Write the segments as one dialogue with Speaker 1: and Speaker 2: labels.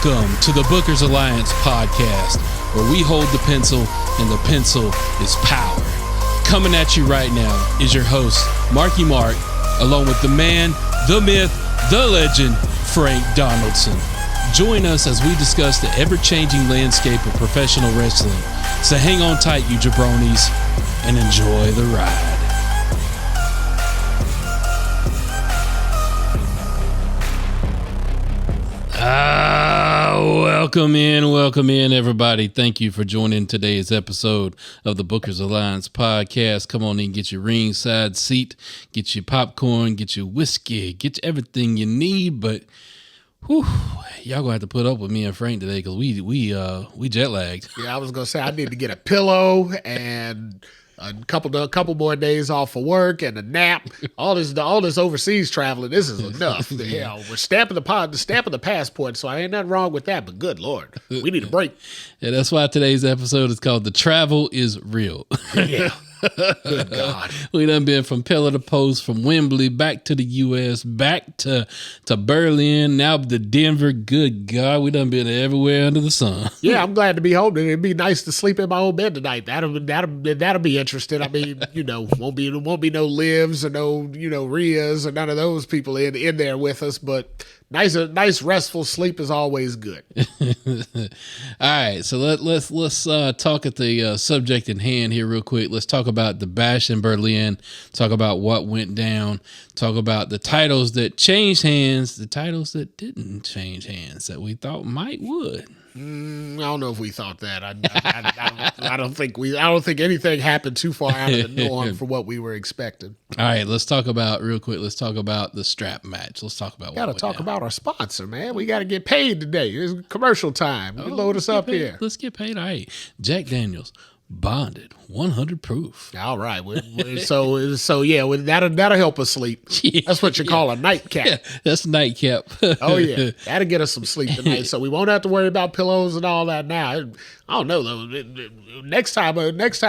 Speaker 1: Welcome to the Bookers Alliance podcast, where we hold the pencil and the pencil is power. Coming at you right now is your host, Marky Mark, along with the man, the myth, the legend, Frank Donaldson. Join us as we discuss the ever-changing landscape of professional wrestling. So hang on tight, you jabronis, and enjoy the ride. Welcome in, everybody. Thank you for joining today's episode of the Bookers Alliance podcast. Come on in, get your ringside seat, get your popcorn, get your whiskey, get everything you need. But whew, y'all gonna have to put up with me and Frank today because we jet lagged.
Speaker 2: Yeah, I was gonna say I need to get a pillow and a couple more days off of work and a nap. All this overseas traveling, this is enough. Hell, we're stamping the passport, so I ain't nothing wrong with that. But good Lord, we need a break.
Speaker 1: Yeah, that's why today's episode is called "The Travel Is Real."
Speaker 2: Yeah. Good God.
Speaker 1: We done been from pillar to post, from Wembley back to the U.S., back to Berlin, now to Denver. Good God, we done been everywhere under the sun.
Speaker 2: Yeah, I'm glad to be home. It'd be nice to sleep in my own bed tonight. That'll be interesting. I mean, won't be no Livs or no Rias or none of those people in there with us, but nice restful sleep is always good.
Speaker 1: All right, so let's talk at the subject in hand here real quick. Let's talk about the Bash in Berlin, talk about what went down, talk about the titles that changed hands, the titles that didn't change hands that we thought would.
Speaker 2: I don't know if we thought that. I don't think anything happened too far out of the norm for what we were expecting.
Speaker 1: All right, let's talk about the strap match. Let's talk about
Speaker 2: Got to talk about our sponsor, man. We got to get paid today. It's commercial time. You load us up here.
Speaker 1: Let's get paid. All right, Jack Daniels. Bonded 100 proof.
Speaker 2: All right. So yeah, that'll help us sleep. Yeah, that's what you call a nightcap.
Speaker 1: Yeah, that's a nightcap.
Speaker 2: Oh yeah, that'll get us some sleep tonight. So we won't have to worry about pillows and all that now. I don't know though. Next time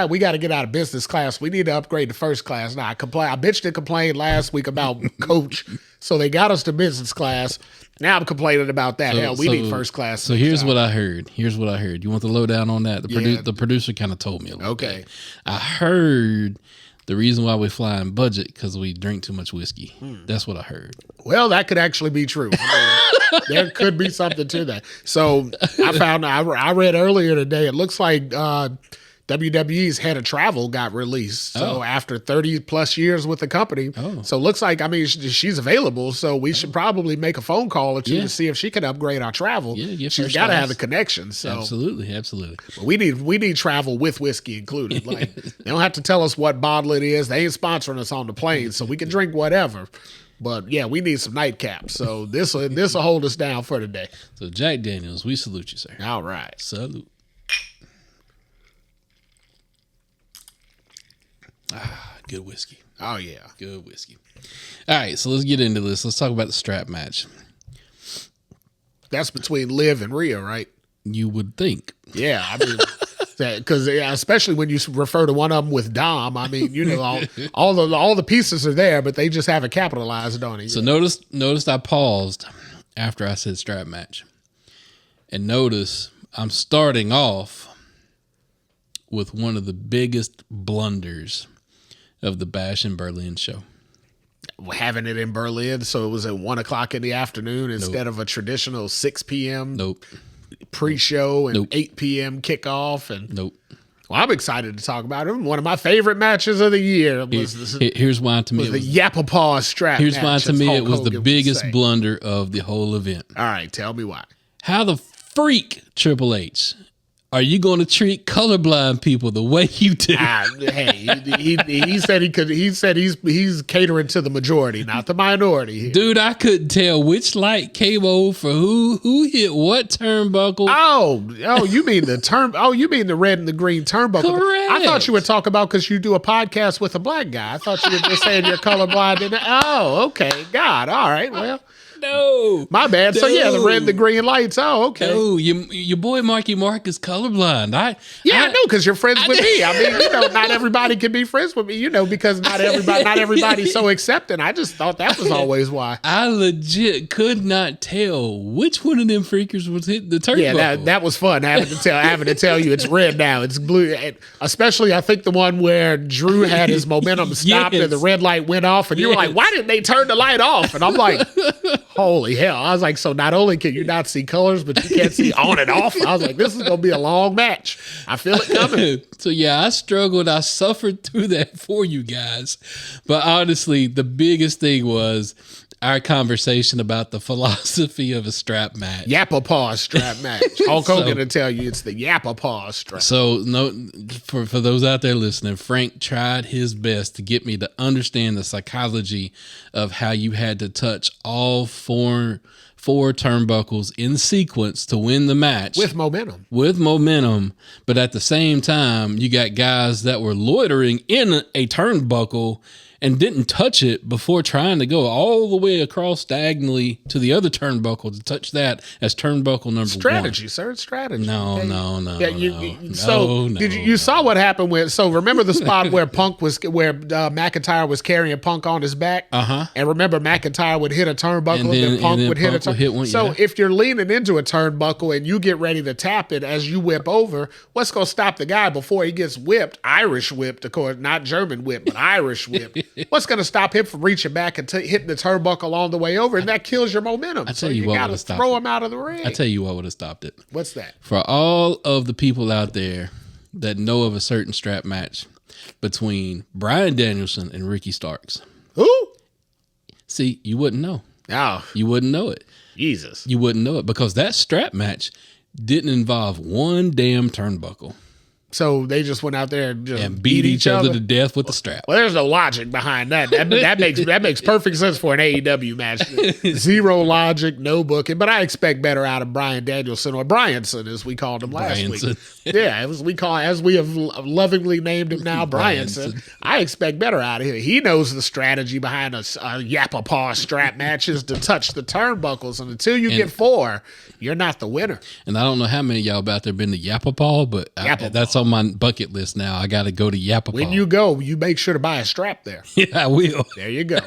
Speaker 2: we got to get out of business class. We need to upgrade to first class. Now I bitched and complained last week about coach, so they got us to business class. Now I'm complaining about that. Hell, we need first class.
Speaker 1: So here's what I heard. You want the lowdown on that? The producer kind of told me a little bit. I heard the reason why we fly in budget because we drink too much whiskey. That's what I heard.
Speaker 2: Well, that could actually be true. There could be something to that. So I read earlier today, it looks like WWE's head of travel got released. So after 30 plus years with the company, so it looks like, she's available. So we should probably make a phone call or two to see if she can upgrade our travel. Yeah, she's got to have the connection. So
Speaker 1: absolutely.
Speaker 2: But we need travel with whiskey included. Like they don't have to tell us what bottle it is. They ain't sponsoring us on the plane, so we can drink whatever. But yeah, we need some nightcaps. So this will hold us down for today.
Speaker 1: So Jack Daniels, we salute you, sir.
Speaker 2: All right,
Speaker 1: salute. Good whiskey.
Speaker 2: Oh, yeah.
Speaker 1: Good whiskey. All right, so let's get into this. Let's talk about the strap match.
Speaker 2: That's between Liv and Rhea, right?
Speaker 1: You would think.
Speaker 2: Yeah, I mean, because especially when you refer to one of them with Dom, I mean, all the pieces are there, but they just haven't capitalized on it.
Speaker 1: So notice I paused after I said strap match. And notice I'm starting off with one of the biggest blunders of the Bash in Berlin show.
Speaker 2: Having it in Berlin, so it was at 1 o'clock in the afternoon instead of a traditional 6 p.m. pre-show and 8 p.m. kickoff. And well, I'm excited to talk about it. One of my favorite matches of the year was
Speaker 1: here's why to me
Speaker 2: it was the Yappapaw strap.
Speaker 1: Here's
Speaker 2: match,
Speaker 1: why to me it was
Speaker 2: Hogan
Speaker 1: the biggest blunder of the whole event.
Speaker 2: All right, tell me why.
Speaker 1: How the freak, Triple H, are you going to treat colorblind people the way you do?
Speaker 2: He said he could. He said he's catering to the majority, not the minority. Here.
Speaker 1: Dude, I couldn't tell which light came over for who hit what turnbuckle.
Speaker 2: Oh, you mean the turn? Oh, you mean the red and the green turnbuckle?
Speaker 1: Correct.
Speaker 2: I thought you were talking about because you do a podcast with a black guy. I thought you were just saying you're colorblind. Okay, God, all right, well.
Speaker 1: No.
Speaker 2: My bad. So yeah, the red and the green lights. Oh, okay.
Speaker 1: No, your boy Marky Mark is colorblind. I
Speaker 2: know, because you're friends with me. I mean, not everybody can be friends with me, because not everybody's so accepting. I just thought that was always why.
Speaker 1: I legit could not tell which one of them freakers was hitting the turnbuckle.
Speaker 2: Yeah, that was fun having to tell you it's red now. It's blue. Especially I think the one where Drew had his momentum stopped and the red light went off, and you were like, why didn't they turn the light off? And I'm like, holy hell. I was like, so not only can you not see colors, but you can't see on and off. I was like, this is going to be a long match. I feel it coming.
Speaker 1: So yeah, I struggled. I suffered through that for you guys. But honestly, the biggest thing was our conversation about the philosophy of a strap match.
Speaker 2: Yappapaw strap match. Hulk Hogan will tell you it's the Yappapaw strap.
Speaker 1: So for those out there listening, Frank tried his best to get me to understand the psychology of how you had to touch all four turnbuckles in sequence to win the match.
Speaker 2: With momentum.
Speaker 1: But at the same time, you got guys that were loitering in a turnbuckle and didn't touch it before trying to go all the way across diagonally to the other turnbuckle to touch that as turnbuckle number
Speaker 2: strategy,
Speaker 1: one.
Speaker 2: Sir. It's strategy.
Speaker 1: No.
Speaker 2: Yeah, you saw what happened with? So remember the spot where McIntyre was carrying Punk on his back, and remember McIntyre would hit a turnbuckle, and then Punk would hit a turnbuckle. So if you're leaning into a turnbuckle and you get ready to tap it as you whip over, what's going to stop the guy before he gets whipped? Irish whipped, of course, not German whipped, but Irish whipped. What's going to stop him from reaching back and hitting the turnbuckle on the way over? And that kills your momentum.
Speaker 1: I tell you what would have stopped it.
Speaker 2: Throw him out of the ring.
Speaker 1: I tell you what would have stopped it.
Speaker 2: What's that?
Speaker 1: For all of the people out there that know of a certain strap match between Bryan Danielson and Ricky Starks.
Speaker 2: Who?
Speaker 1: See, you wouldn't know.
Speaker 2: Oh.
Speaker 1: You wouldn't know it.
Speaker 2: Jesus.
Speaker 1: You wouldn't know it because that strap match didn't involve one damn turnbuckle.
Speaker 2: So they just went out there and just
Speaker 1: beat each other to death with the strap.
Speaker 2: Well, there's no logic behind that. That makes perfect sense for an AEW match. Zero logic, no booking. But I expect better out of Bryan Danielson, or Bryanson as we called him last week. Yeah, as we have lovingly named him now, Bryanson. I expect better out of him. He knows the strategy behind a Yappapaw strap match is to touch the turnbuckles, and until you get four, you're not the winner.
Speaker 1: And I don't know how many of y'all out there been to Yappapaw, but that's on my bucket list now. I got to go to Yappapaw.
Speaker 2: When you go, you make sure to buy a strap there.
Speaker 1: Yeah, I will.
Speaker 2: There you go.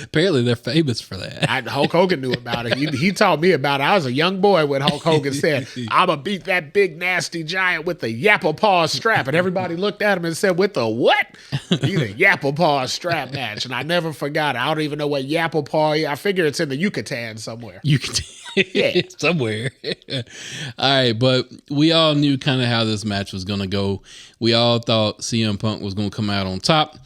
Speaker 1: Apparently, they're famous for that.
Speaker 2: Hulk Hogan knew about it. He taught me about it. I was a young boy when Hulk Hogan said, I'm going to beat that big, nasty giant with the Yappapaw strap. And everybody looked at him and said, with the what? He's a Yappapaw strap match. And I never forgot it. I don't even know what Yappapaw is. I figure it's in the Yucatan somewhere.
Speaker 1: Yeah, somewhere. All right, but we all knew kind of how this match was going to go. We all thought CM Punk was going to come out on top,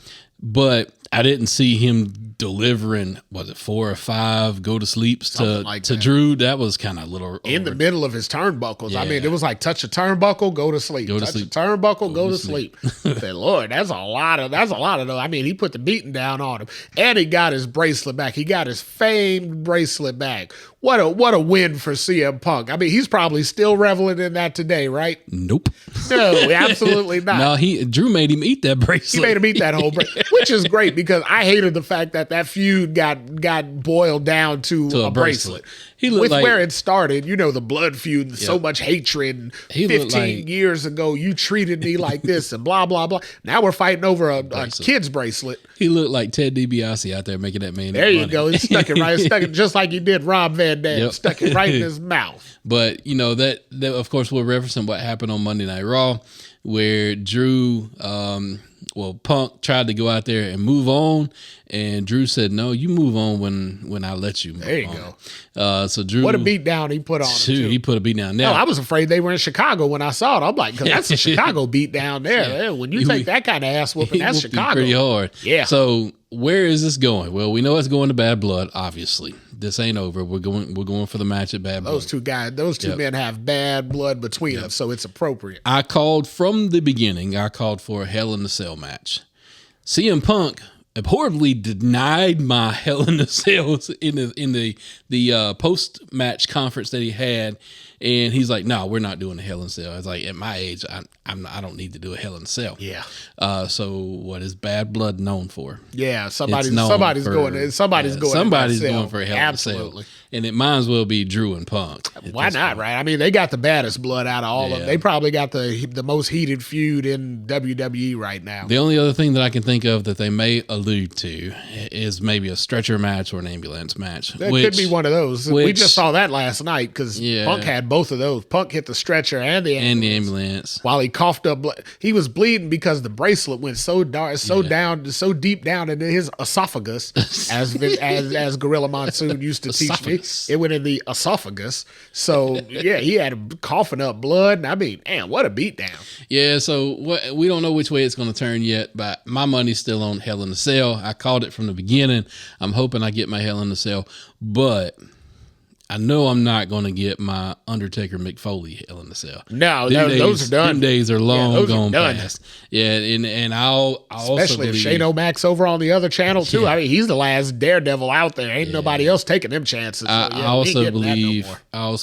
Speaker 1: but I didn't see him delivering, was it 4 or 5 go to sleeps to Drew? That was kind of a little
Speaker 2: in the middle of his turnbuckles. Yeah. I mean, it was like touch a turnbuckle, go to sleep. Touch a turnbuckle, go to sleep. Say, Lord, that's a lot of though. I mean, he put the beating down on him, and he got his bracelet back. He got his famed bracelet back. What a win for CM Punk. I mean, he's probably still reveling in that today, right?
Speaker 1: Nope.
Speaker 2: No, absolutely not.
Speaker 1: No, Drew made him eat that bracelet.
Speaker 2: He made him eat that whole bracelet, which is great because I hated the fact that feud got boiled down to a bracelet. With where it started, the blood feud, so much hatred. 15 years ago, you treated me like this and blah, blah, blah. Now we're fighting over a kid's bracelet.
Speaker 1: He looked like Ted DiBiase out there making that man.
Speaker 2: There you go. He stuck it just like he did Rob Van Dam. Yep. Stuck it right in his mouth.
Speaker 1: But, that of course, we're referencing what happened on Monday Night Raw, where Drew, Punk tried to go out there and move on, and Drew said, "No, you move on when I let you."
Speaker 2: There you go.
Speaker 1: So Drew,
Speaker 2: what a beat down he put on him. Too.
Speaker 1: He put a beat down. Now,
Speaker 2: I was afraid they were in Chicago when I saw it. I'm like, because that's a Chicago beat down there. Yeah. When you take that kind of ass whooping, that's Chicago.
Speaker 1: Pretty hard.
Speaker 2: Yeah.
Speaker 1: So where is this going? Well, we know it's going to Bad Blood. Obviously, this ain't over. We're going for the match at Bad Blood.
Speaker 2: Those two men have bad blood between them, so it's appropriate.
Speaker 1: I called from the beginning. I called for a Hell in a Cell match. CM Punk abhorribly denied my Hell in a Cell in the post match conference that he had. And he's like, no, we're not doing a Hell in a Cell. I was like, at my age, I don't need to do a Hell in a Cell.
Speaker 2: Yeah.
Speaker 1: So what is Bad Blood known for?
Speaker 2: Yeah, somebody's going for a Hell
Speaker 1: in a Cell. And it might as well be Drew and Punk.
Speaker 2: Why not, right? I mean, they got the baddest blood out of all of them. They probably got the most heated feud in WWE right now.
Speaker 1: The only other thing that I can think of that they may allude to is maybe a stretcher match or an ambulance match.
Speaker 2: That could be one of those. We just saw that last night because Punk had both of those. Punk hit the stretcher and the ambulance. While he coughed up blood. He was bleeding because the bracelet went so deep down into his esophagus, as Gorilla Monsoon used to teach me. It went in the esophagus. So, yeah, he had him coughing up blood. And I mean, man, what a beatdown.
Speaker 1: Yeah, so we don't know which way it's going to turn yet, but my money's still on Hell in a Cell. I called it from the beginning. I'm hoping I get my Hell in a Cell, but I know I'm not going to get my Undertaker Mick Foley Hell in a Cell.
Speaker 2: No, those are done.
Speaker 1: Them days are long gone past. Yeah, and I'll
Speaker 2: especially
Speaker 1: also
Speaker 2: if Shane O'Mac's over on the other channel too. Yeah. I mean, he's the last daredevil out there. Ain't nobody else taking them chances. So,
Speaker 1: I also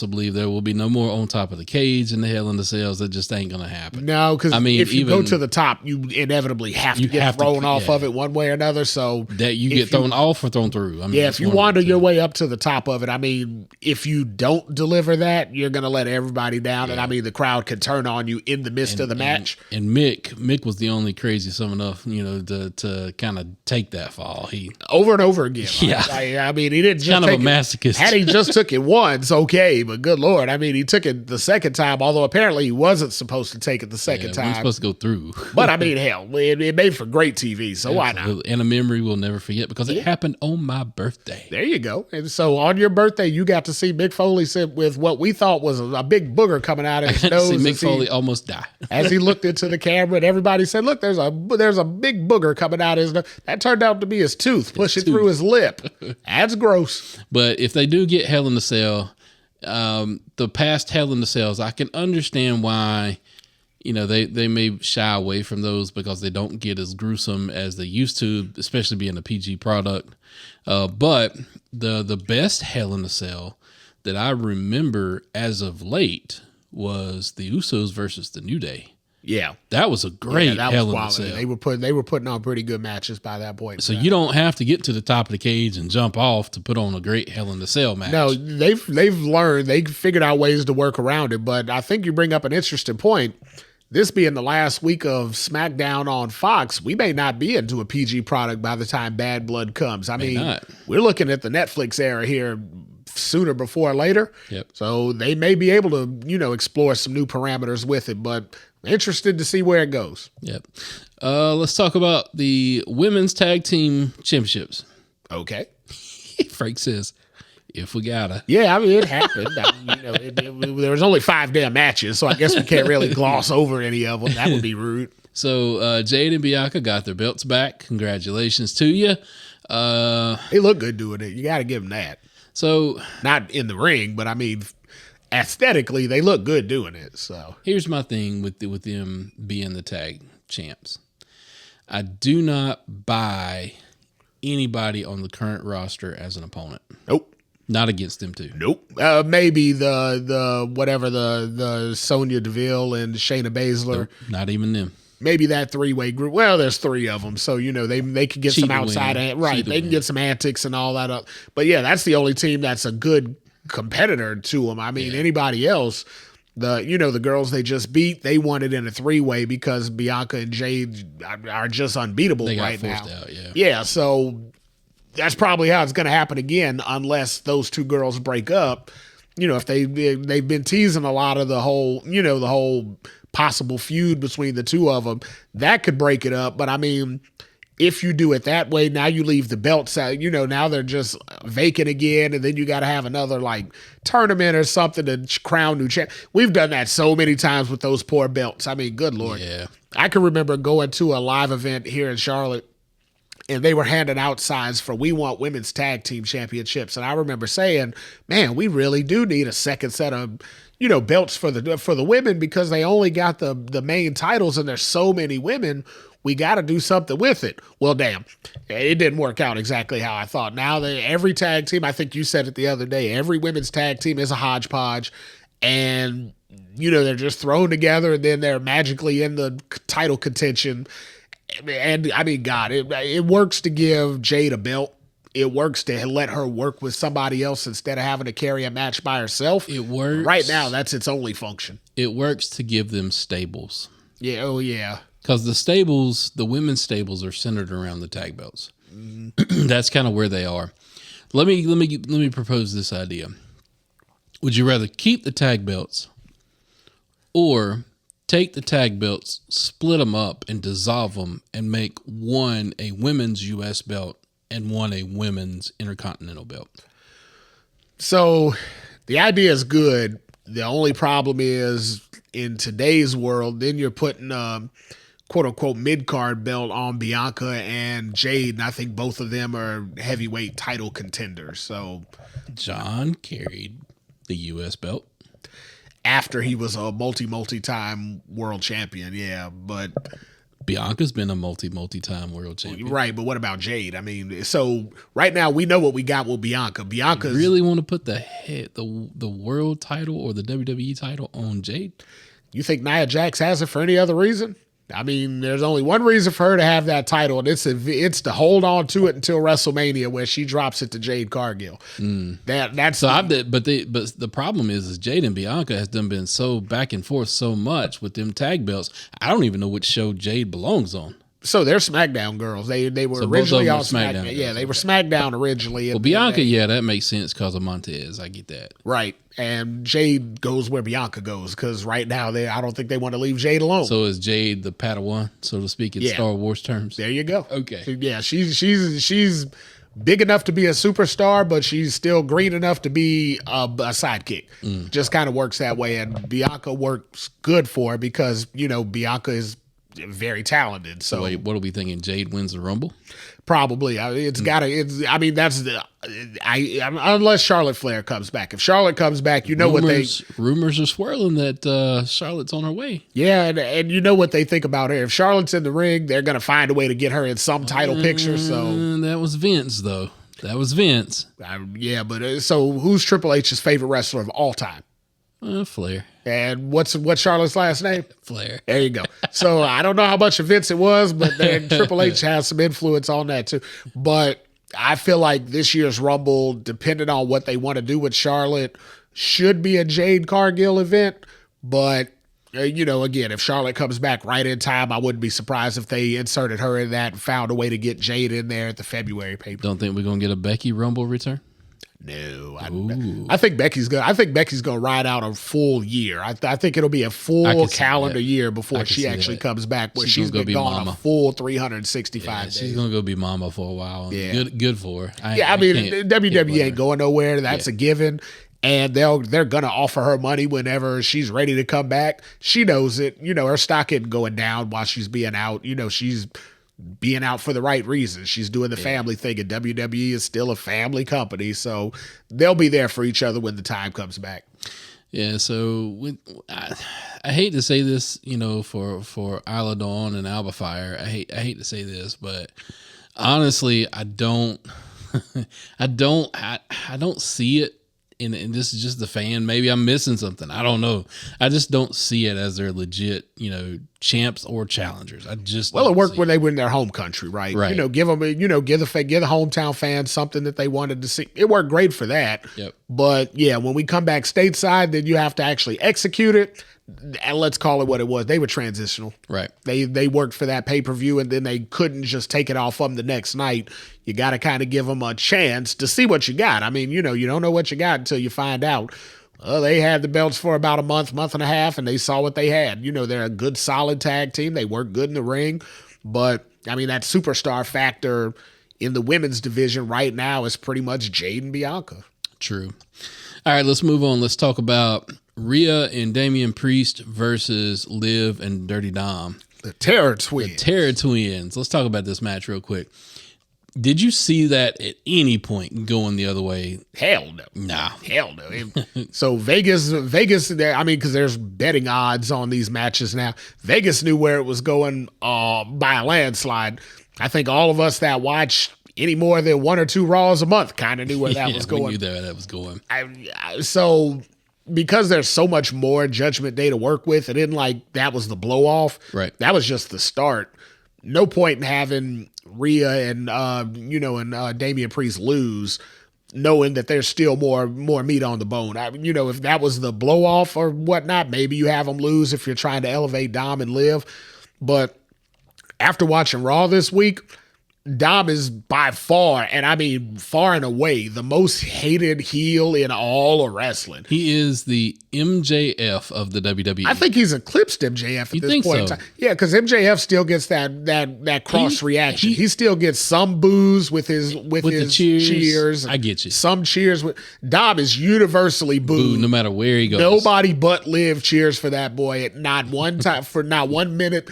Speaker 1: believe there will be no more on top of the cage in the Hell in the Cells. That just ain't going to happen.
Speaker 2: No, because if you go to the top, you inevitably have to get thrown off of it one way or another. So
Speaker 1: that you get thrown off or thrown through. I mean,
Speaker 2: if you wander your way up to the top of it, I mean, if you don't deliver that, you're going to let everybody down. And I mean, the crowd can turn on you in the midst of the match.
Speaker 1: And Mick was the only crazy son enough, to kind of take that fall. He
Speaker 2: over and over again. Yeah. I mean, he didn't just
Speaker 1: kind of a masochist.
Speaker 2: Had he just took it once, okay, but good Lord. I mean, he took it the second time, although apparently he wasn't supposed to take it the second time.
Speaker 1: We're supposed to go through.
Speaker 2: But I mean, hell, it made for great TV, so why not?
Speaker 1: And a memory we'll never forget because it happened on my birthday.
Speaker 2: There you go. And so on your birthday, you got to see Mick Foley sit with what we thought was a big booger coming out of his nose.
Speaker 1: See Mick Foley almost die.
Speaker 2: As he looked into the camera, and everybody said, "Look, there's a big booger coming out of his nose." That turned out to be his tooth pushing through his lip. That's gross.
Speaker 1: But if they do get Hell in the Cell, the past Hell in the Cells, I can understand why. They may shy away from those because they don't get as gruesome as they used to, especially being a PG product. But the best Hell in a Cell that I remember as of late was the Usos versus the New Day.
Speaker 2: Yeah,
Speaker 1: that was a great Hell in a Cell.
Speaker 2: They were putting on pretty good matches by that point.
Speaker 1: So you don't have to get to the top of the cage and jump off to put on a great Hell in a Cell match.
Speaker 2: No, they've learned, they figured out ways to work around it. But I think you bring up an interesting point. This being the last week of SmackDown on Fox, we may not be into a PG product by the time Bad Blood comes. I mean, we're looking at the Netflix era here sooner before later.
Speaker 1: Yep.
Speaker 2: So they may be able to, explore some new parameters with it, but interested to see where it goes.
Speaker 1: Yep. Let's talk about the Women's Tag Team Championships.
Speaker 2: Okay.
Speaker 1: Frank says, if we gotta.
Speaker 2: Yeah, I mean, it happened. There was only 5 damn matches, so I guess we can't really gloss over any of them. That would be rude.
Speaker 1: So Jade and Bianca got their belts back. Congratulations to you.
Speaker 2: They look good doing it. You got to give them that.
Speaker 1: So
Speaker 2: not in the ring, but I mean, aesthetically, they look good doing it. So
Speaker 1: here's my thing with them being the tag champs. I do not buy anybody on the current roster as an opponent.
Speaker 2: Nope.
Speaker 1: Not against them too.
Speaker 2: Nope. Maybe the Sonya Deville and Shayna Baszler.
Speaker 1: Nope, not even them.
Speaker 2: Maybe that 3-way group. Well, there's 3 of them, so they can get some outside, right? They can get some antics and all that up. But yeah, that's the only team that's a good competitor to them. I mean, anybody else, the girls they just beat, they won it in a 3-way because Bianca and Jade are just unbeatable right now.
Speaker 1: Out,
Speaker 2: yeah. So that's probably how it's going to happen again, unless those 2 girls break up. If they've been teasing a lot of the whole possible feud between the 2 of them, that could break it up. But I mean, if you do it that way, now you leave the belts out, now they're just vacant again. And then you got to have another tournament or something to crown new champ. We've done that so many times with those poor belts. I mean, good Lord.
Speaker 1: Yeah.
Speaker 2: I can remember going to a live event here in Charlotte, and they were handing out signs for "We Want Women's Tag Team Championships." And I remember saying, man, we really do need a second set of, belts for the women because they only got the main titles and there's so many women. We got to do something with it. Well, damn, it didn't work out exactly how I thought. Now every tag team, I think you said it the other day, every women's tag team is a hodgepodge. and they're just thrown together, and then they're magically in the title contention. And I mean, God, it works to give Jade a belt. It works to let her work with somebody else instead of having to carry a match by herself.
Speaker 1: It works.
Speaker 2: Right now, that's its only function.
Speaker 1: It works to give them stables.
Speaker 2: Yeah, oh yeah.
Speaker 1: Because the women's stables are centered around the tag belts. That's kind of where they are. Let me propose this idea. Would you rather keep the tag belts or take the tag belts, split them up, and dissolve them, and make one a women's U.S. belt and one a women's Intercontinental belt?
Speaker 2: So the idea is good. The only problem is in today's world, then you're putting quote unquote mid-card belt on Bianca and Jade, and I think both of them are heavyweight title contenders. So
Speaker 1: John carried the U.S. belt
Speaker 2: after he was a multi-time world champion, yeah, but
Speaker 1: Bianca's been a multi-time world champion.
Speaker 2: Right, but what about Jade? I mean, so right now we know what we got with Bianca. Bianca's
Speaker 1: really want to put the world title or the WWE title on Jade?
Speaker 2: You think Nia Jax has it for any other reason? I mean, there's only one reason for her to have that title, and it's to hold on to it until WrestleMania, where she drops it to Jade Cargill. That's
Speaker 1: so. But the problem is Jade and Bianca has been so back and forth so much with them tag belts. I don't even know which show Jade belongs on.
Speaker 2: So they're SmackDown girls. They were originally on SmackDown. Yeah, they were SmackDown originally.
Speaker 1: Well, Bianca, that makes sense because of Montez. I get that.
Speaker 2: Right. And Jade goes where Bianca goes because right now I don't think they want to leave Jade alone.
Speaker 1: So is Jade the Padawan, so to speak, in Star Wars terms?
Speaker 2: There you go.
Speaker 1: Okay.
Speaker 2: Yeah, she's big enough to be a superstar, but she's still green enough to be a sidekick. Just kind of works that way. And Bianca works good for her because, Bianca is very talented. So
Speaker 1: wait, what are we thinking? Jade wins the Rumble?
Speaker 2: Probably. Unless Charlotte Flair comes back. If Charlotte comes back,
Speaker 1: rumors are swirling that Charlotte's on her way.
Speaker 2: Yeah, and you know what they think about her. If Charlotte's in the ring, they're going to find a way to get her in some title picture. So
Speaker 1: that was Vince, though. That was Vince.
Speaker 2: So who's Triple H's favorite wrestler of all time?
Speaker 1: Flair.
Speaker 2: And what's Charlotte's last name?
Speaker 1: Flair.
Speaker 2: There you go. So I don't know how much of Vince it was, but then Triple H has some influence on that too. But I feel like this year's Rumble, depending on what they want to do with Charlotte, should be a Jade Cargill event. But, again, if Charlotte comes back right in time, I wouldn't be surprised if they inserted her in that and found a way to get Jade in there at the February paper.
Speaker 1: Don't think we're going to get a Becky Rumble return?
Speaker 2: No, I think Becky's gonna ride out a full year. I think it'll be a full calendar year before she actually comes back. Where she's been gone a full 365 days.
Speaker 1: She's gonna go be mama for a while. Yeah, good for her.
Speaker 2: WWE ain't going nowhere. That's a given. And they're gonna offer her money whenever she's ready to come back. She knows it. Her stock isn't going down while she's being out. She's being out for the right reasons. She's doing the family thing, and WWE is still a family company, so they'll be there for each other when the time comes back.
Speaker 1: Yeah, so I hate to say this, for Isla Dawn and Alba Fire. I hate to say this, but honestly, I don't see it. And this is just the fan. Maybe I'm missing something. I don't know. I just don't see it as they're legit, champs or challengers. It
Speaker 2: worked when they were in their home country, right? Right. Give them, give the hometown fans something that they wanted to see. It worked great for that.
Speaker 1: Yep.
Speaker 2: But yeah, when we come back stateside, then you have to actually execute it. And let's call it what it was. They were transitional.
Speaker 1: Right.
Speaker 2: They worked for that pay-per-view, and then they couldn't just take it off them the next night. You got to kind of give them a chance to see what you got. I mean, you don't know what you got until you find out. They had the belts for about a month and a half, and they saw what they had. They're a good, solid tag team. They work good in the ring. But, I mean, that superstar factor in the women's division right now is pretty much Jade and Bianca.
Speaker 1: True. All right, let's move on. Let's talk about Rhea and Damian Priest versus Liv and Dirty Dom.
Speaker 2: The Terror Twins.
Speaker 1: Let's talk about this match real quick. Did you see that at any point going the other way?
Speaker 2: Hell no.
Speaker 1: Nah.
Speaker 2: Hell no. So Vegas, because there's betting odds on these matches now. Vegas knew where it was going by a landslide. I think all of us that watch any more than one or two Raws a month kind of knew where that was going.
Speaker 1: We knew that was going.
Speaker 2: So because there's so much more Judgment Day to work with, it didn't like that was the blow off.
Speaker 1: Right.
Speaker 2: That was just the start. No point in having Rhea and Damian Priest lose, knowing that there's still more meat on the bone. If that was the blow off or whatnot, maybe you have them lose if you're trying to elevate Dom and Liv. But after watching Raw this week, Dom is by far, and I mean far and away, the most hated heel in all of wrestling.
Speaker 1: He is the MJF of the WWE.
Speaker 2: I think he's eclipsed MJF at this point in time. Yeah, because MJF still gets that cross reaction. He still gets some boos with his cheers.
Speaker 1: I get you.
Speaker 2: Some cheers. Dom is universally booed.
Speaker 1: No matter where he goes.
Speaker 2: Nobody but Liv cheers for that boy at not one time, for not 1 minute.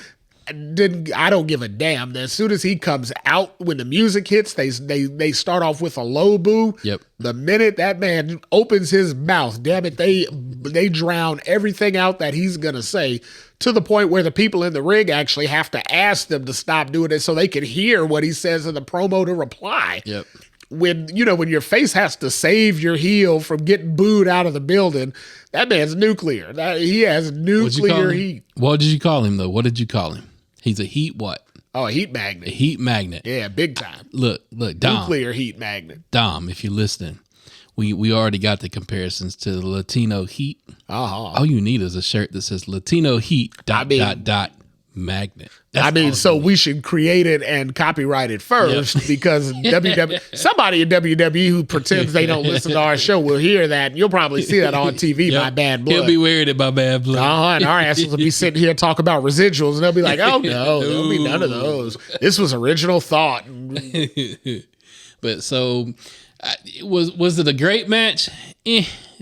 Speaker 2: I don't give a damn. As soon as he comes out, when the music hits, they start off with a low boo.
Speaker 1: Yep.
Speaker 2: The minute that man opens his mouth, damn it, they drown everything out that he's gonna say, to the point where the people in the ring actually have to ask them to stop doing it so they can hear what he says in the promo to reply.
Speaker 1: Yep.
Speaker 2: When your face has to save your heel from getting booed out of the building, that man's nuclear. He has nuclear heat.
Speaker 1: What did you call him though? What did you call him? He's a heat what?
Speaker 2: Oh, a heat magnet.
Speaker 1: A heat magnet.
Speaker 2: Yeah, big time.
Speaker 1: Look, Dom.
Speaker 2: Nuclear heat magnet.
Speaker 1: Dom, if you're listening, we already got the comparisons to the Latino heat.
Speaker 2: Uh-huh.
Speaker 1: All you need is a shirt that says Latino heat ... magnet.
Speaker 2: So we should create it and copyright it first because somebody in WWE who pretends they don't listen to our show will hear that. And you'll probably see that on TV by Bad Blood.
Speaker 1: He'll be wearing it by Bad Blood.
Speaker 2: And our asses will be sitting here talking about residuals and they'll be like, oh no, there'll be none of those. This was original thought.
Speaker 1: But so was it a great match?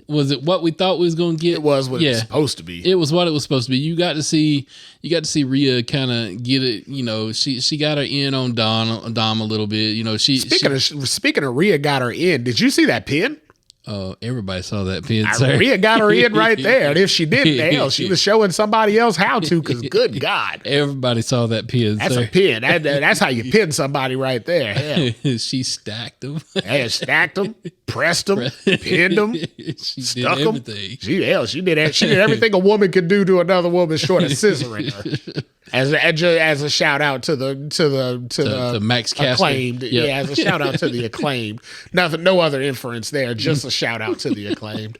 Speaker 1: Was it what we thought we was going to get?
Speaker 2: It was what it was supposed to be.
Speaker 1: It was what it was supposed to be. You got to see Rhea kind of get it. She got her in on Dom a little bit.
Speaker 2: Speaking of Rhea got her in. Did you see that pin?
Speaker 1: Oh, everybody saw that pin.
Speaker 2: Rhea got her in right there. And if she didn't, hell, she was showing somebody else how to, because good God.
Speaker 1: Everybody saw that pin.
Speaker 2: That's a pin. That's how you pin somebody right there. Hell.
Speaker 1: She stacked them.
Speaker 2: Stacked them, pressed them, pinned them,
Speaker 1: she
Speaker 2: stuck
Speaker 1: did
Speaker 2: them.
Speaker 1: everything.
Speaker 2: She did everything a woman could do to another woman short of scissoring her. As a shout out to the
Speaker 1: Max Caster.
Speaker 2: Acclaimed. Yep. Yeah, as a shout out to the Acclaimed. No other inference there, just a shout out to the Acclaimed.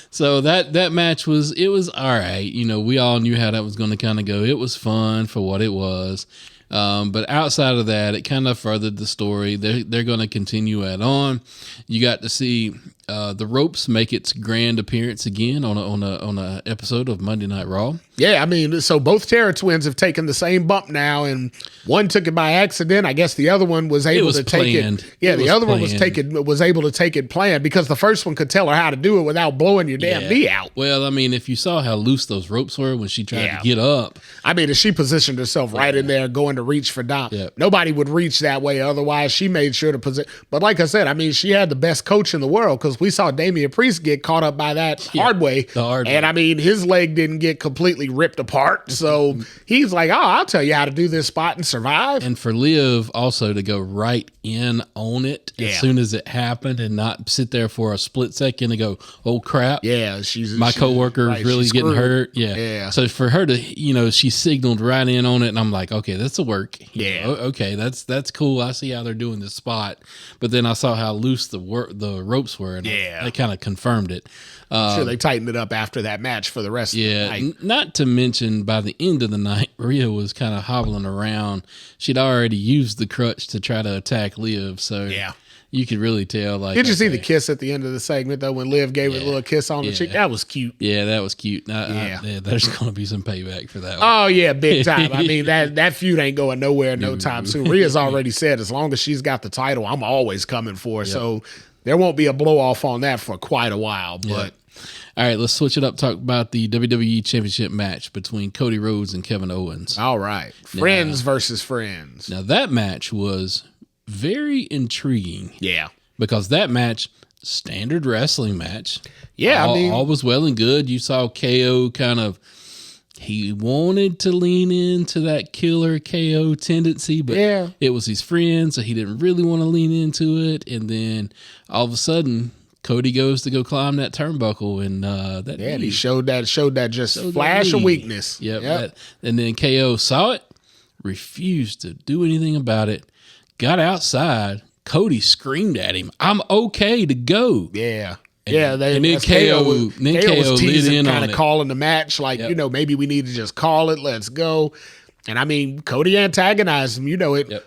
Speaker 1: So that match was all right. We all knew how that was going to kind of go. It was fun for what it was. But outside of that, it kind of furthered the story. They're going to continue it on. You got to see the Ropes make its grand appearance again on a episode of Monday Night Raw.
Speaker 2: Yeah, I mean, so both Terror Twins have taken the same bump now, and one took it by accident. I guess the other one was able to take it. Yeah, the other one was able to take it planned because the first one could tell her how to do it without blowing your damn knee out.
Speaker 1: Well, I mean, if you saw how loose those ropes were when she tried to get up.
Speaker 2: I mean, if she positioned herself right in there going to reach for Dom. Nobody would reach that way otherwise. She made sure to position. But like I said, I mean, she had the best coach in the world because we saw Damian Priest get caught up by that hard way. And I mean, his leg didn't get completely ripped apart. So he's like, I'll tell you how to do this spot and survive.
Speaker 1: And for Liv also to go right in on it as soon as it happened and not sit there for a split second and go, oh crap.
Speaker 2: Yeah.
Speaker 1: My coworker is really getting hurt. Yeah. So for her to, she signaled right in on it and I'm like, okay, this'll work. Okay. That's cool. I see how they're doing this spot. But then I saw how loose the ropes were and that kind of confirmed it.
Speaker 2: Sure, they tightened it up after that match for the rest of the night.
Speaker 1: Not to mention, by the end of the night, Rhea was kind of hobbling around. She'd already used the crutch to try to attack Liv, so you could really tell. Did
Speaker 2: you see the kiss at the end of the segment, though, when Liv gave it a little kiss on the cheek? That was cute.
Speaker 1: Yeah, that was cute. There's going to be some payback for that one.
Speaker 2: Oh, yeah, big time. I mean, that feud ain't going nowhere no time soon. Rhea's already said, as long as she's got the title, I'm always coming for her. So there won't be a blow off on that for quite a while. But
Speaker 1: all right, let's switch it up. Talk about the WWE Championship match between Cody Rhodes and Kevin Owens.
Speaker 2: All right, friends versus friends.
Speaker 1: Now that match was very intriguing.
Speaker 2: Yeah,
Speaker 1: because that match, standard wrestling match.
Speaker 2: Yeah,
Speaker 1: all was well and good. You saw KO kind of. He wanted to lean into that killer KO tendency, but it was his friend, so he didn't really want to lean into it. And then all of a sudden, Cody goes to go climb that turnbuckle, and that
Speaker 2: and he showed that just flash of weakness.
Speaker 1: Yep. And then KO saw it, refused to do anything about it, got outside. Cody screamed at him, "I'm okay to go."
Speaker 2: Yeah.
Speaker 1: And then KO
Speaker 2: was teasing, kind of calling the match, like, maybe we need to just call it. Let's go. And I mean, Cody antagonized him.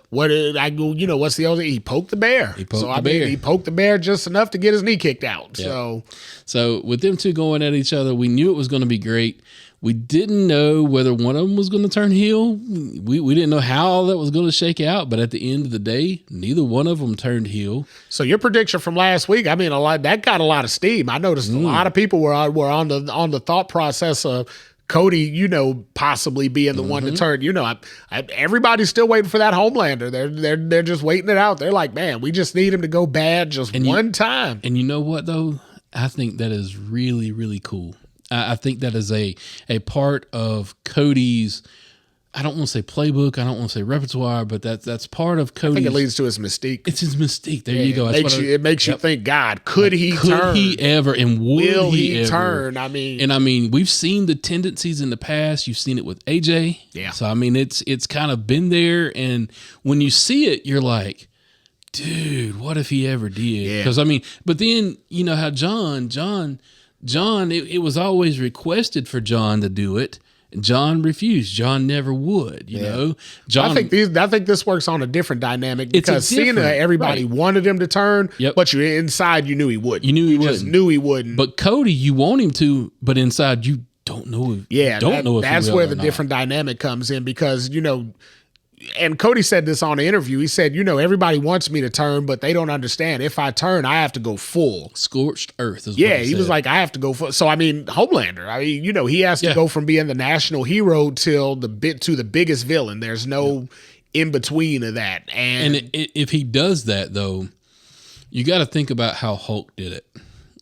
Speaker 2: What's the other? He poked the bear. He poked the bear just enough to get his knee kicked out.
Speaker 1: Yep. So with them two going at each other, we knew it was going to be great. We didn't know whether one of them was going to turn heel. We didn't know how all that was going to shake out, but at the end of the day, neither one of them turned heel.
Speaker 2: So your prediction from last week, I mean, that got a lot of steam. I noticed a lot of people were on the thought process of Cody, possibly being the one to turn. Everybody's still waiting for that Homelander. They're just waiting it out. They're like, man, we just need him to go bad one time.
Speaker 1: And you know what though? I think that is really, really cool. I think that is a part of Cody's, I don't want to say playbook, I don't want to say repertoire, but that's part of Cody's.
Speaker 2: I think it leads to his mystique.
Speaker 1: It's his mystique. There you go.
Speaker 2: It makes you think, God, could he turn?
Speaker 1: Could he ever, and will he ever
Speaker 2: turn? I mean,
Speaker 1: we've seen the tendencies in the past. You've seen it with AJ.
Speaker 2: Yeah.
Speaker 1: So, I mean, it's kind of been there. And when you see it, you're like, dude, what if he ever did?
Speaker 2: Yeah.
Speaker 1: Because, I mean, but then, you know how John, it was always requested for John to do it. John refused. John never would, you know. John,
Speaker 2: I think this works on a different dynamic because Cena, everybody wanted him to turn, but inside you knew he wouldn't. You just knew he wouldn't.
Speaker 1: But Cody, you want him to, but inside you don't know.
Speaker 2: That's where the different dynamic comes in because and Cody said this on the interview. He said, everybody wants me to turn, but they don't understand. If I turn, I have to go full.
Speaker 1: Scorched earth is what
Speaker 2: he was like, I have to go full. So, I mean, Homelander, he has to go from being the national hero to the biggest villain. There's no in between of that. And
Speaker 1: if he does that, though, you got to think about how Hulk did it.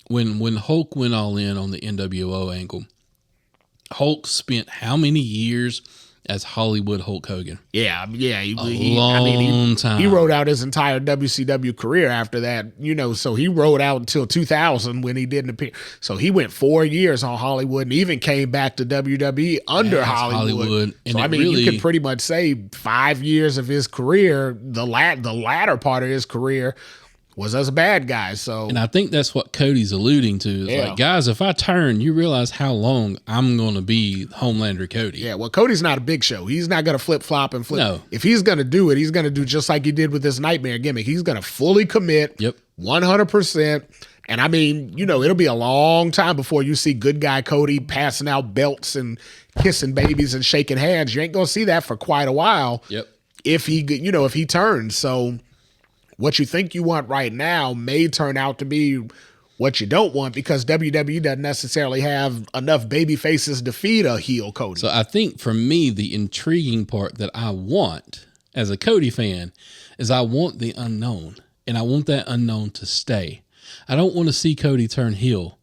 Speaker 1: When Hulk went all in on the NWO angle, Hulk spent how many years as Hollywood Hulk Hogan?
Speaker 2: Yeah.
Speaker 1: A long time.
Speaker 2: He rode out his entire WCW career after that, so he rode out until 2000 when he didn't appear. So he went 4 years on Hollywood and even came back to WWE under Hollywood.
Speaker 1: And
Speaker 2: so, you could pretty much say 5 years of his career, the latter part of his career, was as a bad guy. So,
Speaker 1: and I think that's what Cody's alluding to. Is like, guys, if I turn, you realize how long I'm going to be Homelander Cody.
Speaker 2: Yeah, well, Cody's not a big show. He's not going to flip-flop and flip.
Speaker 1: No.
Speaker 2: If he's going to do it, he's going to do just like he did with this Nightmare gimmick. He's going to fully commit 100%. And I mean, it'll be a long time before you see good guy Cody passing out belts and kissing babies and shaking hands. You ain't going to see that for quite a while. If he turns. So what you think you want right now may turn out to be what you don't want because WWE doesn't necessarily have enough baby faces to feed a heel Cody.
Speaker 1: So I think for me, the intriguing part that I want as a Cody fan is I want the unknown, and I want that unknown to stay. I don't want to see Cody turn heel.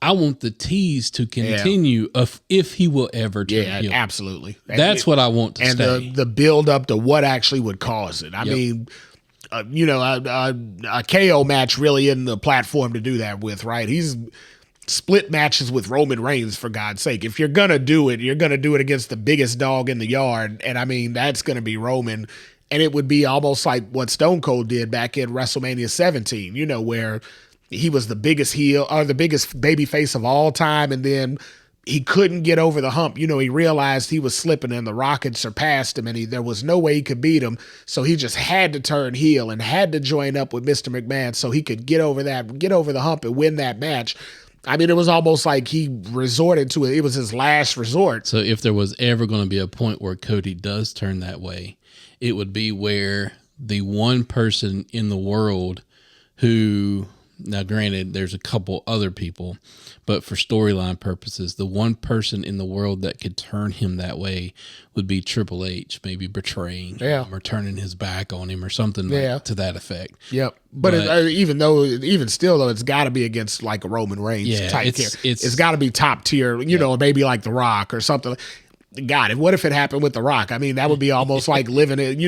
Speaker 1: I want the tease to continue if he will ever turn heel.
Speaker 2: Yeah, absolutely.
Speaker 1: That's what I want to stay.
Speaker 2: And the build up to what actually would cause it. I mean, a KO match really isn't the platform to do that with, right? He's split matches with Roman Reigns, for God's sake. If you're going to do it, you're going to do it against the biggest dog in the yard. And I mean, that's going to be Roman. And it would be almost like what Stone Cold did back in WrestleMania 17, where he was the biggest heel or the biggest baby face of all time. And then he couldn't get over the hump. He realized he was slipping and The Rock had surpassed him and there was no way he could beat him. So he just had to turn heel and had to join up with Mr. McMahon so he could get over the hump and win that match. I mean, it was almost like he resorted to it. It was his last resort.
Speaker 1: So if there was ever going to be a point where Cody does turn that way, it would be where the one person in the world who, now granted, there's a couple other people, but for storyline purposes, the one person in the world that could turn him that way would be Triple H, maybe betraying him or turning his back on him or something to that effect.
Speaker 2: Yep. But even still, though, it's got to be against like a Roman Reigns type character. It's got to be top tier, maybe like The Rock or something. God, what if it happened with The Rock? I mean, that would be almost like living in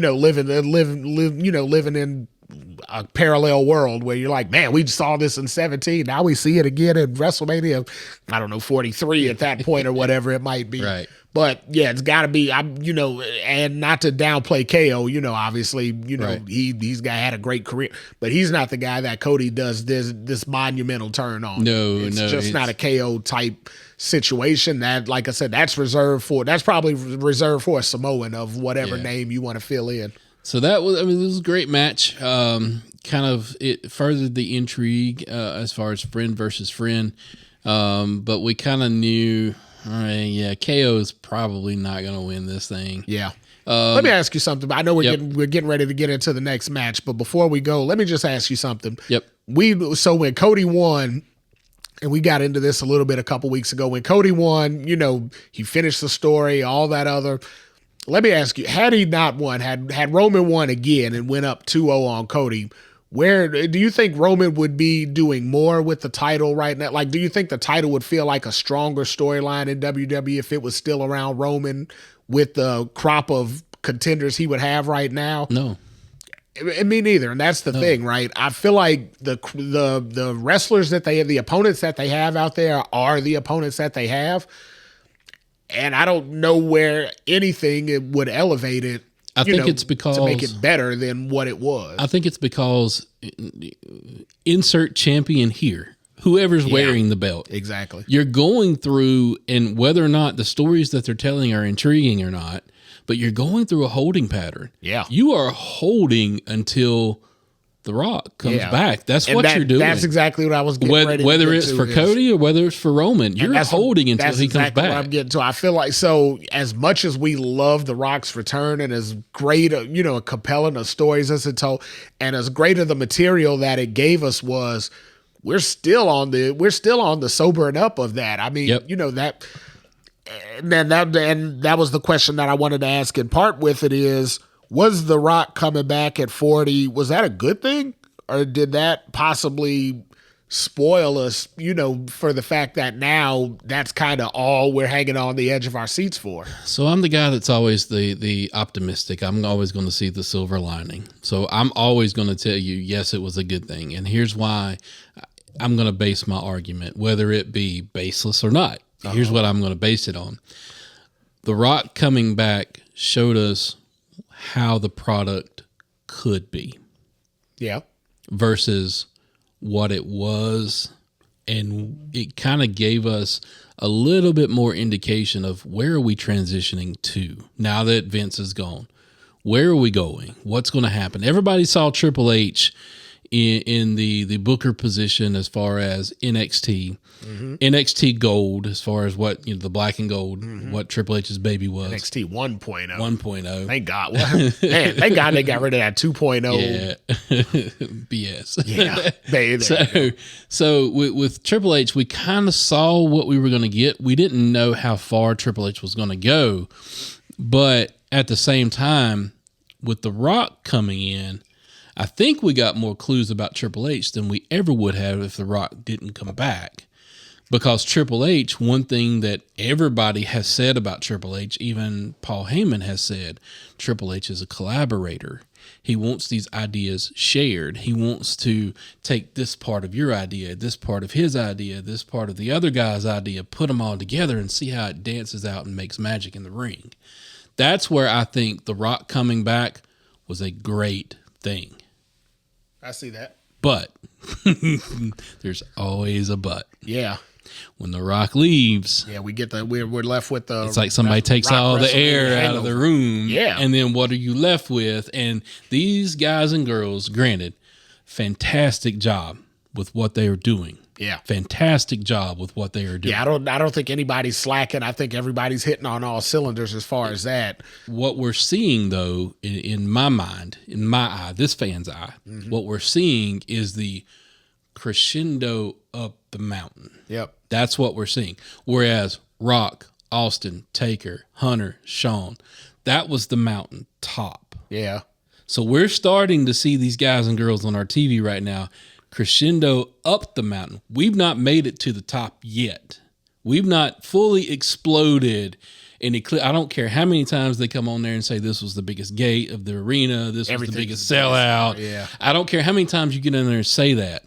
Speaker 2: a parallel world where you're like, man, we saw this in 17. Now we see it again in WrestleMania, I don't know, 43 at that point or whatever it might be.
Speaker 1: Right.
Speaker 2: But yeah, it's got to be, and not to downplay KO, obviously,
Speaker 1: Right.
Speaker 2: he's guy had a great career, but he's not the guy that Cody does this monumental turn on. It's just not a KO type situation. That, like I said, that's probably reserved for a Samoan of whatever name you want to fill in.
Speaker 1: So this was a great match. Kind of it furthered the intrigue as far as friend versus friend. But we kind of knew, all right, KO is probably not going to win this thing.
Speaker 2: Yeah. Let me ask you something. I know we're getting ready to get into the next match, but before we go, let me just ask you something.
Speaker 1: Yep.
Speaker 2: So when Cody won, and we got into this a little bit a couple weeks ago, when Cody won, he finished the story, all that other. Let me ask you, had he not won, had Roman won again and went up 2-0 on Cody, where do you think Roman would be doing more with the title right now? Like, do you think the title would feel like a stronger storyline in WWE if it was still around Roman with the crop of contenders he would have right now?
Speaker 1: No.
Speaker 2: Me neither, and that's the thing, right? I feel like the wrestlers that they have, the opponents that they have out there are the opponents that they have, and I don't know where anything would elevate it.
Speaker 1: I think it's because
Speaker 2: to make it better than what it was.
Speaker 1: I think it's because insert champion here. Whoever's wearing the belt.
Speaker 2: Exactly.
Speaker 1: You're going through, and whether or not the stories that they're telling are intriguing or not, but you're going through a holding pattern.
Speaker 2: Yeah.
Speaker 1: You are holding until The Rock comes back. That's what you're doing.
Speaker 2: That's exactly what I was getting ready to
Speaker 1: whether
Speaker 2: get
Speaker 1: it's
Speaker 2: to
Speaker 1: for Cody or whether it's for Roman, you're holding until he comes back.
Speaker 2: What I'm getting to. I feel like, so as much as we love The Rock's return and as great, compelling of stories as it told, and as great of the material that it gave us was, we're still on the sobering up of that. I mean, that. And that was the question that I wanted to ask in part with it is, was The Rock coming back at 40, was that a good thing? Or did that possibly spoil us, for the fact that now that's kind of all we're hanging on the edge of our seats for?
Speaker 1: So I'm the guy that's always the optimistic. I'm always going to see the silver lining. So I'm always going to tell you, yes, it was a good thing. And here's why I'm going to base my argument, whether it be baseless or not. Here's what I'm going to base it on. The Rock coming back showed us how the product could be.
Speaker 2: Yeah.
Speaker 1: Versus what it was. And it kind of gave us a little bit more indication of where are we transitioning to now that Vince is gone. Where are we going? What's going to happen? Everybody saw Triple H in the Booker position as far as NXT. Mm-hmm. NXT Gold, as far as what, the black and gold, what Triple H's baby was.
Speaker 2: NXT 1.0.
Speaker 1: 1.0.
Speaker 2: Thank God. Man, thank God they got rid of that 2.0.
Speaker 1: Yeah. BS.
Speaker 2: Yeah.
Speaker 1: So with Triple H, we kind of saw what we were going to get. We didn't know how far Triple H was going to go. But at the same time, with The Rock coming in, I think we got more clues about Triple H than we ever would have if The Rock didn't come back. Because Triple H, one thing that everybody has said about Triple H, even Paul Heyman has said, Triple H is a collaborator. He wants these ideas shared. He wants to take this part of your idea, this part of his idea, this part of the other guy's idea, put them all together and see how it dances out and makes magic in the ring. That's where I think The Rock coming back was a great thing.
Speaker 2: I see that.
Speaker 1: But there's always a but.
Speaker 2: Yeah.
Speaker 1: When The Rock leaves,
Speaker 2: we're left with the.
Speaker 1: It's like somebody takes all the air out of the room.
Speaker 2: Yeah.
Speaker 1: And then what are you left with? And these guys and girls, granted, fantastic job with what they are doing.
Speaker 2: Yeah.
Speaker 1: Fantastic job with what they are doing.
Speaker 2: Yeah, I don't think anybody's slacking. I think everybody's hitting on all cylinders as far as that.
Speaker 1: What we're seeing, though, in my mind, in my eye, this fan's eye, what we're seeing is the crescendo up the mountain.
Speaker 2: Yep.
Speaker 1: That's what we're seeing. Whereas Rock, Austin, Taker, Hunter, Shawn, that was the mountain top.
Speaker 2: Yeah.
Speaker 1: So we're starting to see these guys and girls on our TV right now crescendo up the mountain. We've not made it to the top yet. We've not fully exploded And I don't care how many times they come on there and say this was the biggest gate of the arena, this was the biggest sellout.
Speaker 2: Yeah.
Speaker 1: I don't care how many times you get in there and say that.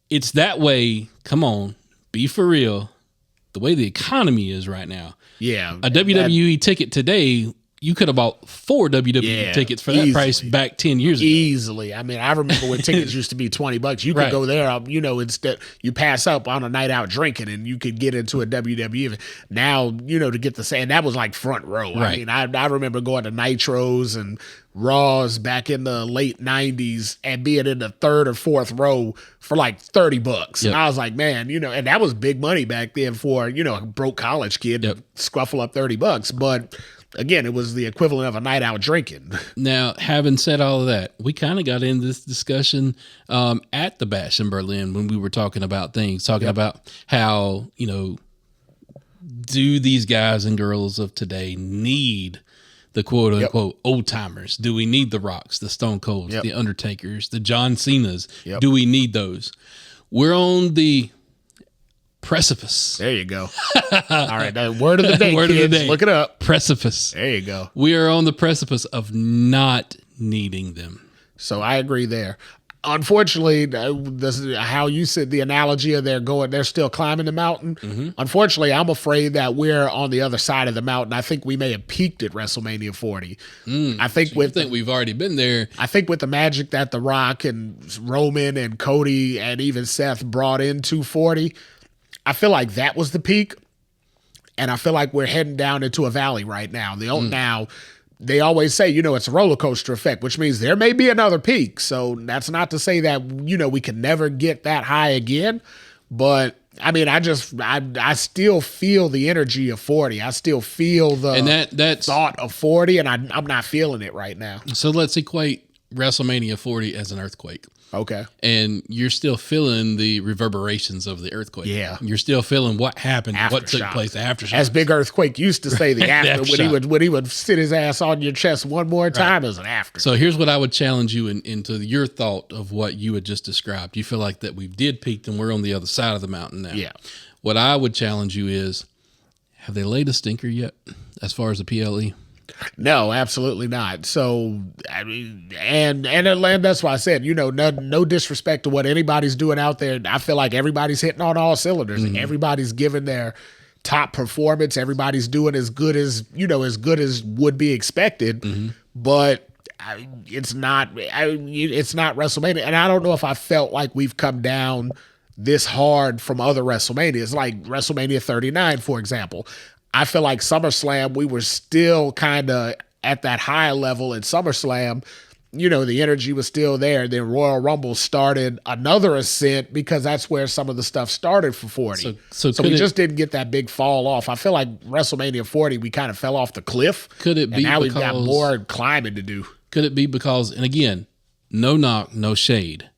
Speaker 1: It's that way. Come on, be for real. The way the economy is right now.
Speaker 2: Yeah.
Speaker 1: A WWE ticket today, you could have bought 4 WWE tickets for that
Speaker 2: easily.
Speaker 1: price back 10 years ago.
Speaker 2: Easily. I mean, I remember when tickets used to be $20. You could go there, instead you pass up on a night out drinking and you could get into a WWE event. Now, to get the same, that was like front row.
Speaker 1: Right.
Speaker 2: I mean, I remember going to Nitros and Raws back in the late 90s and being in the third or fourth row for like $30.
Speaker 1: Yep.
Speaker 2: And I was like, man, and that was big money back then for, a broke college kid to scruffle up $30. But again, it was the equivalent of a night out drinking.
Speaker 1: Now, having said all of that, we kind of got into this discussion at the Bash in Berlin when we were talking about things, about how, do these guys and girls of today need the quote unquote old timers? Do we need the Rocks, the Stone Colds, the Undertakers, the John Cenas? Do we need those? We're on the precipice.
Speaker 2: There you go. All right. Word of the day, word kids. Of the day. Look it up.
Speaker 1: Precipice.
Speaker 2: There you go.
Speaker 1: We are on the precipice of not needing them.
Speaker 2: So I agree there. Unfortunately, this is how you said the analogy of they're still climbing the mountain. Mm-hmm. Unfortunately, I'm afraid that we're on the other side of the mountain. I think we may have peaked at WrestleMania 40. I think
Speaker 1: we've already been there.
Speaker 2: I think with the magic that The Rock and Roman and Cody and even Seth brought into 40, I feel like that was the peak. And I feel like we're heading down into a valley right now. Now, they always say, it's a roller coaster effect, which means there may be another peak. So that's not to say that, we can never get that high again. But I mean, I still feel the energy of 40. I still feel the thought of 40, and I'm not feeling it right now.
Speaker 1: So let's equate WrestleMania 40 as an earthquake.
Speaker 2: Okay.
Speaker 1: And you're still feeling the reverberations of the earthquake.
Speaker 2: Yeah.
Speaker 1: You're still feeling what happened,
Speaker 2: Aftershock.
Speaker 1: what took place, the aftershock.
Speaker 2: As Big Earthquake used to say, the after, when he would sit his ass on your chest one more time as an after.
Speaker 1: So here's what I would challenge you into your thought of what you had just described. You feel like that we did peak and we're on the other side of the mountain now.
Speaker 2: Yeah.
Speaker 1: What I would challenge you is, have they laid a stinker yet as far as the PLE?
Speaker 2: No, absolutely not. So, I mean, and that's why I said, no disrespect to what anybody's doing out there. I feel like everybody's hitting on all cylinders. Mm-hmm. Everybody's giving their top performance. Everybody's doing as good as would be expected. Mm-hmm. But it's not WrestleMania. And I don't know if I felt like we've come down this hard from other WrestleManias, like WrestleMania 39, for example. I feel like SummerSlam, we were still kind of at that high level at SummerSlam. The energy was still there. Then Royal Rumble started another ascent because that's where some of the stuff started for 40. So we just didn't get that big fall off. I feel like WrestleMania 40, we kind of fell off the cliff.
Speaker 1: Could it be
Speaker 2: now we've got more climbing to do.
Speaker 1: Could it be because, and again, no knock, no shade.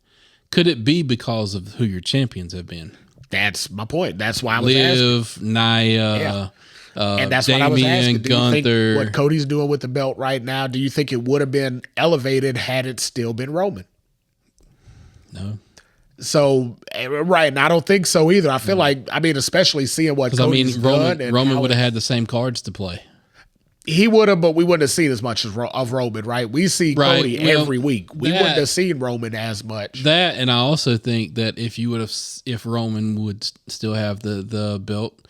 Speaker 1: Could it be because of who your champions have been?
Speaker 2: That's my point. That's why I was
Speaker 1: Liv,
Speaker 2: asking.
Speaker 1: Nia,
Speaker 2: and that's
Speaker 1: Damian,
Speaker 2: what I was asking. Do you
Speaker 1: Gunther.
Speaker 2: think what Cody's doing with the belt right now, do you think it would have been elevated had it still been Roman?
Speaker 1: No.
Speaker 2: So, right, and I don't think so either. I feel like, especially seeing what Cody's done.
Speaker 1: Roman would have had the same cards to play.
Speaker 2: He would have, but we wouldn't have seen as much of Roman, right? We see Cody every week. We wouldn't have seen Roman as much.
Speaker 1: That, and I also think that if Roman would still have the belt,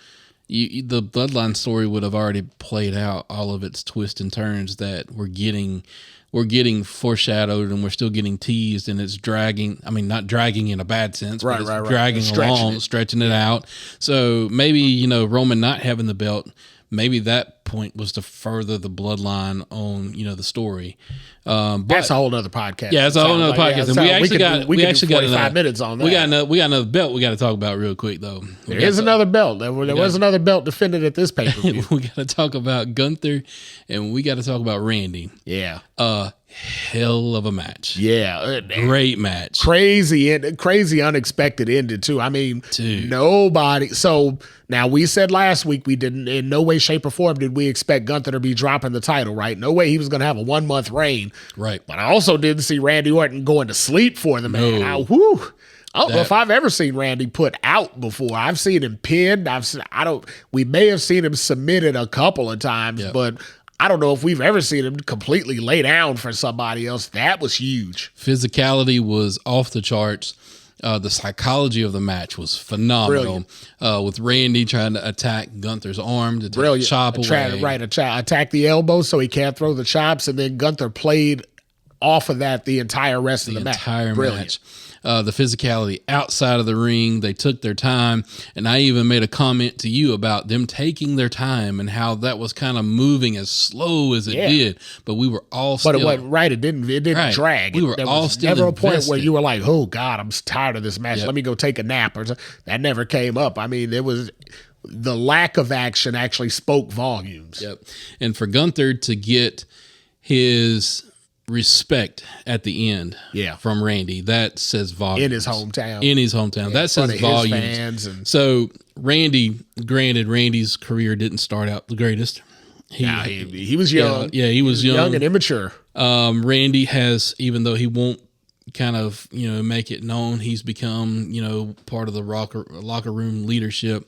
Speaker 1: the Bloodline story would have already played out all of its twists and turns that we're getting foreshadowed, and we're still getting teased, and it's dragging. I mean, not dragging in a bad sense, but it's dragging along, stretching it out. So maybe, Roman not having the belt, maybe that point was to further the bloodline on, the story. But
Speaker 2: that's a whole other podcast.
Speaker 1: Yeah, it's a whole other podcast. And we actually got
Speaker 2: 5 minutes on that.
Speaker 1: We got another belt we got to talk about real quick though.
Speaker 2: There is another belt. There was another belt defended at this pay-per-view.
Speaker 1: We got to talk about Gunther, and we got to talk about Randy.
Speaker 2: Yeah.
Speaker 1: Hell of a match.
Speaker 2: Yeah.
Speaker 1: Great match.
Speaker 2: Crazy, unexpected ending too. I mean, nobody. So now we said last week we didn't, in no way, shape, or form did we expect Gunther to be dropping the title, right? No way he was going to have a 1 month reign.
Speaker 1: Right.
Speaker 2: But I also didn't see Randy Orton going to sleep for the man.
Speaker 1: No.
Speaker 2: I don't know if I've ever seen Randy put out before. I've seen him pinned. We may have seen him submitted a couple of times, but I don't know if we've ever seen him completely lay down for somebody else. That was huge.
Speaker 1: Physicality was off the charts. The psychology of the match was phenomenal. With Randy trying to attack Gunther's arm to take the chop away.
Speaker 2: Attack the elbow so he can't throw the chops, and then Gunther played off of that the entire rest of the match.
Speaker 1: Match. The physicality outside of the ring, they took their time, and I even made a comment to you about them taking their time and how that was kind of moving as slow as it did, but we were all still...
Speaker 2: But it wasn't right, it didn't drag.
Speaker 1: We were all still
Speaker 2: never
Speaker 1: invested.
Speaker 2: A point where you were like, oh God, I'm tired of this match, let me go take a nap. Or that never came up. I mean, it was... The lack of action actually spoke volumes.
Speaker 1: Yep. And for Gunther to get his... respect at the end from Randy, that says volumes.
Speaker 2: In his hometown.
Speaker 1: That says volumes. So Randy's career didn't start out the greatest.
Speaker 2: He was young.
Speaker 1: He was young
Speaker 2: and immature.
Speaker 1: Randy has, even though he won't kind of, make it known, he's become, part of the locker room leadership.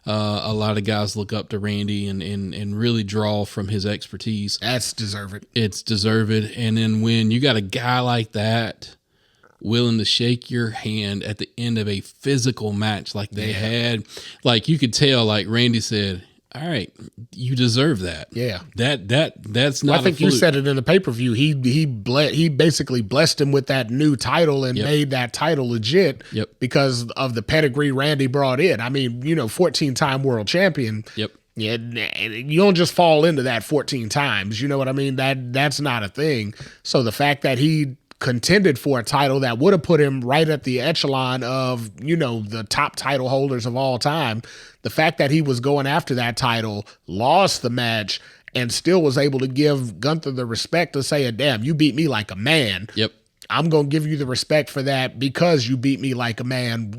Speaker 1: A lot of guys look up to Randy and really draw from his expertise.
Speaker 2: That's deserved.
Speaker 1: It's deserved. And then when you got a guy like that willing to shake your hand at the end of a physical match like they had, like you could tell, like Randy said, all right, you deserve that.
Speaker 2: Yeah.
Speaker 1: That's not
Speaker 2: I think you said it in the pay-per-view. He basically blessed him with that new title and made that title legit because of the pedigree Randy brought in. I mean, 14-time world champion.
Speaker 1: Yep.
Speaker 2: Yeah, you don't just fall into that 14 times. You know what I mean? That's not a thing. So the fact that he contended for a title that would have put him right at the echelon of, the top title holders of all time. The fact that he was going after that title, lost the match, and still was able to give Gunther the respect to say, damn, you beat me like a man.
Speaker 1: Yep.
Speaker 2: I'm going to give you the respect for that because you beat me like a man,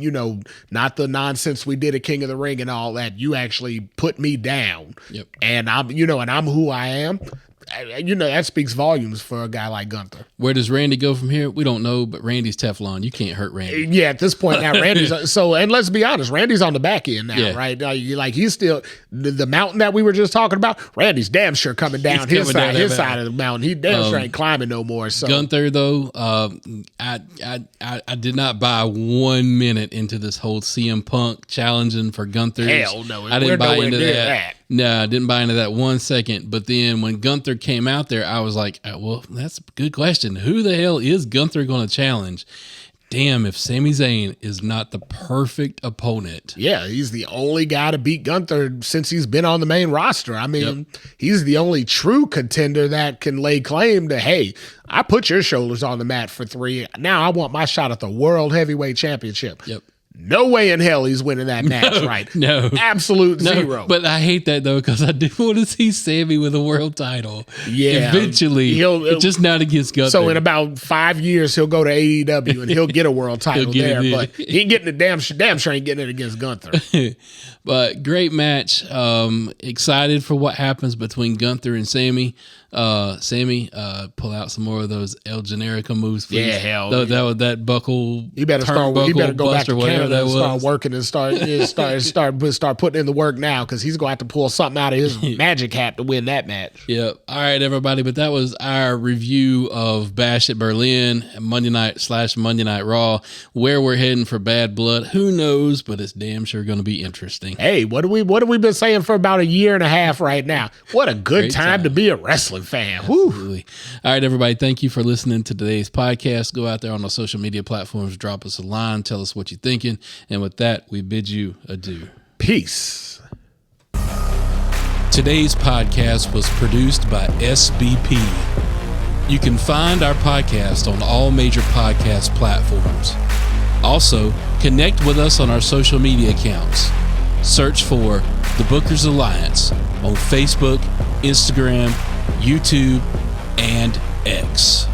Speaker 2: not the nonsense we did at King of the Ring and all that. You actually put me down.
Speaker 1: Yep.
Speaker 2: And I'm who I am. That speaks volumes for a guy like Gunther.
Speaker 1: Where does Randy go from here? We don't know, but Randy's Teflon. You can't hurt Randy.
Speaker 2: Yeah, at this point now, Randy's and let's be honest, Randy's on the back end now, right? He's still the mountain that we were just talking about. Randy's damn sure coming down his side of the mountain. He damn sure ain't climbing no more. So
Speaker 1: Gunther, though, I did not buy 1 minute into this whole CM Punk challenging for Gunther.
Speaker 2: Hell no,
Speaker 1: I didn't buy into that. No, I didn't buy into that 1 second. But then when Gunther came out there, I was like, well, that's a good question. Who the hell is Gunther going to challenge? Damn, if Sami Zayn is not the perfect opponent.
Speaker 2: Yeah, he's the only guy to beat Gunther since he's been on the main roster. I mean, he's the only true contender that can lay claim to, hey, I put your shoulders on the mat for 3. Now I want my shot at the World Heavyweight Championship.
Speaker 1: Yep.
Speaker 2: No way in hell he's winning that match, right?
Speaker 1: No.
Speaker 2: Absolute zero.
Speaker 1: But I hate that, though, because I do want to see Sami with a world title.
Speaker 2: Yeah.
Speaker 1: Eventually. Just not against Gunther.
Speaker 2: So in about 5 years, he'll go to AEW and he'll get a world title there. But he ain't getting it, damn sure ain't getting it against Gunther.
Speaker 1: But great match. Excited for what happens between Gunther and Sami. Sami, pull out some more of those El Generico moves, please.
Speaker 2: Yeah, hell.
Speaker 1: That buckle.
Speaker 2: He better go back to Canada and start working and start putting in the work now, because he's going to have to pull something out of his magic hat to win that match.
Speaker 1: Yep. All right, everybody. But that was our review of Bash at Berlin, Monday Night Raw. Where we're heading for Bad Blood, who knows? But it's damn sure going to be interesting.
Speaker 2: Hey, what have we been saying for about 1.5 years right now? What a good time to be a wrestling fan.
Speaker 1: Absolutely. All right, everybody. Thank you for listening to today's podcast. Go out there on our social media platforms, drop us a line, tell us what you're thinking. And with that, we bid you adieu.
Speaker 2: Peace.
Speaker 1: Today's podcast was produced by SBP. You can find our podcast on all major podcast platforms. Also, connect with us on our social media accounts. Search for The Bookers Alliance on Facebook, Instagram, YouTube, and X.